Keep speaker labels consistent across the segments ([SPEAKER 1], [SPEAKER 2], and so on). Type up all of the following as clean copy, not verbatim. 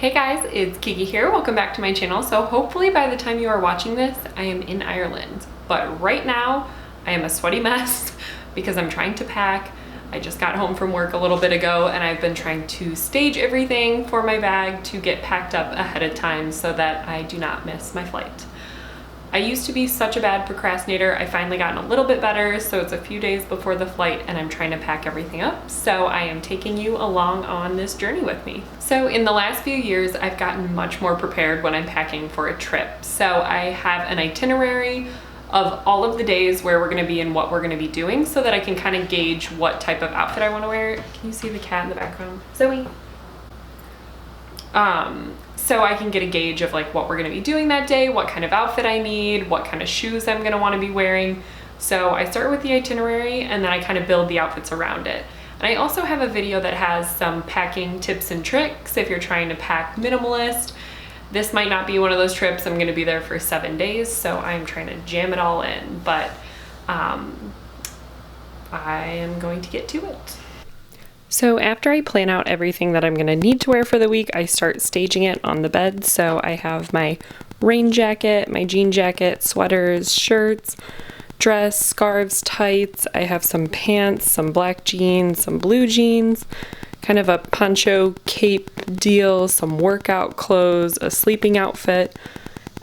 [SPEAKER 1] Hey guys, it's Kiki here. Welcome back to my channel. So hopefully by the time you are watching this, I am in Ireland. But right now, I am a sweaty mess because I'm trying to pack. I just got home from work a little bit ago and I've been trying to stage everything for my bag to get packed up ahead of time so that I do not miss my flight. I used to be such a bad procrastinator. I finally gotten a little bit better, so it's a few days before the flight and I'm trying to pack everything up. So I am taking you along on this journey with me. So in the last few years, I've gotten much more prepared when I'm packing for a trip. So I have an itinerary of all of the days where we're gonna be and what we're gonna be doing so that I can kind of gauge what type of outfit I wanna wear. Can you see the cat in the background? Zoe. So I can get a gauge of like what we're gonna be doing that day, what kind of outfit I need, what kind of shoes I'm gonna wanna be wearing. So I start with the itinerary and then I kind of build the outfits around it. And I also have a video that has some packing tips and tricks if you're trying to pack minimalist. This might not be one of those trips. I'm gonna be there for 7 days, so I'm trying to jam it all in, but I am going to get to it. So after I plan out everything that I'm gonna need to wear for the week, I start staging it on the bed. So I have my rain jacket, my jean jacket, sweaters, shirts, dress, scarves, tights. I have some pants, some black jeans, some blue jeans, kind of a poncho cape deal, some workout clothes, a sleeping outfit.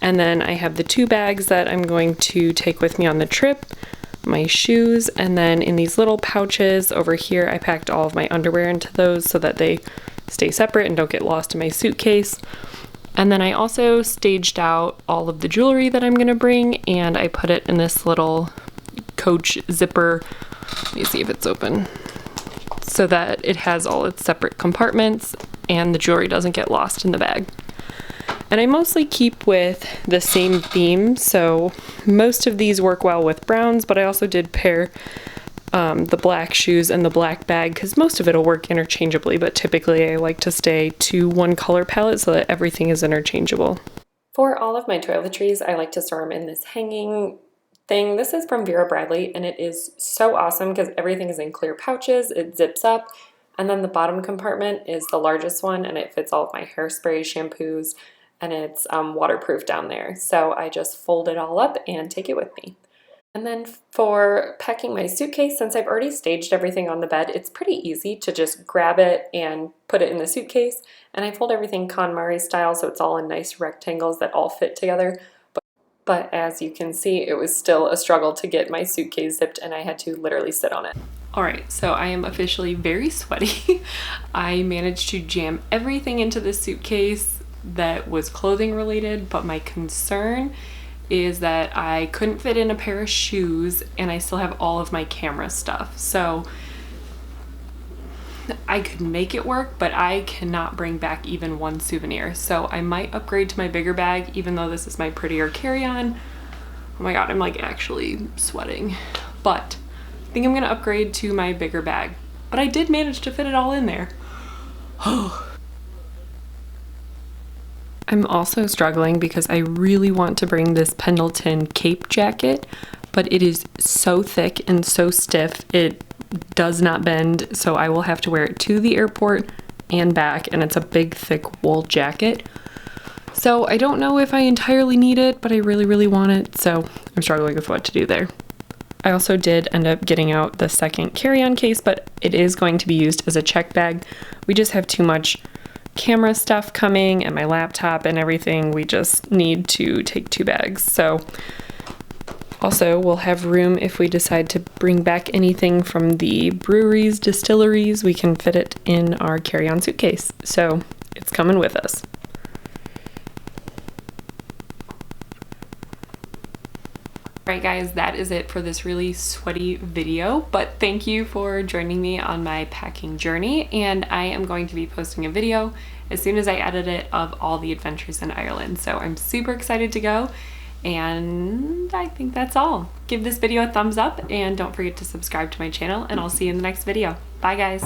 [SPEAKER 1] And then I have the 2 bags that I'm going to take with me on the trip, my shoes, and then in these little pouches over here I packed all of my underwear into those so that they stay separate and don't get lost in my suitcase. And then I also staged out all of the jewelry that I'm gonna bring and I put it in this little Coach zipper. Let me see if it's open, so that it has all its separate compartments and the jewelry doesn't get lost in the bag. And I mostly keep with the same theme, so most of these work well with browns, but I also did pair the black shoes and the black bag because most of it will work interchangeably, but typically I like to stay to one color palette so that everything is interchangeable. For all of my toiletries, I like to store them in this hanging thing. This is from Vera Bradley and it is so awesome because everything is in clear pouches, it zips up, and then the bottom compartment is the largest one and it fits all of my hairspray, shampoos, and it's waterproof down there. So I just fold it all up and take it with me. And then for packing my suitcase, since I've already staged everything on the bed, it's pretty easy to just grab it and put it in the suitcase. And I fold everything KonMari style, so it's all in nice rectangles that all fit together. But as you can see, it was still a struggle to get my suitcase zipped and I had to literally sit on it. All right, so I am officially very sweaty. I managed to jam everything into the suitcase that was clothing related, but my concern is that I couldn't fit in a pair of shoes and I still have all of my camera stuff. So I could make it work, but I cannot bring back even one souvenir. So I might upgrade to my bigger bag, even though this is my prettier carry-on. Oh my God, I'm like actually sweating. But I think I'm gonna upgrade to my bigger bag. But I did manage to fit it all in there. Oh. I'm also struggling because I really want to bring this Pendleton cape jacket, but it is so thick and so stiff, it does not bend, so I will have to wear it to the airport and back, and it's a big thick wool jacket. So I don't know if I entirely need it, but I really, really want it, so I'm struggling with what to do there. I also did end up getting out the second carry-on case, but it is going to be used as a check bag. We just have too much camera stuff coming and my laptop and everything. We just need to take 2 bags. So also we'll have room if we decide to bring back anything from the breweries, distilleries, we can fit it in our carry-on suitcase. So it's coming with us. Alright guys, that is it for this really sweaty video, but thank you for joining me on my packing journey, and I am going to be posting a video as soon as I edit it of all the adventures in Ireland. So I'm super excited to go, and I think that's all. Give this video a thumbs up and don't forget to subscribe to my channel, and I'll see you in the next video. Bye guys!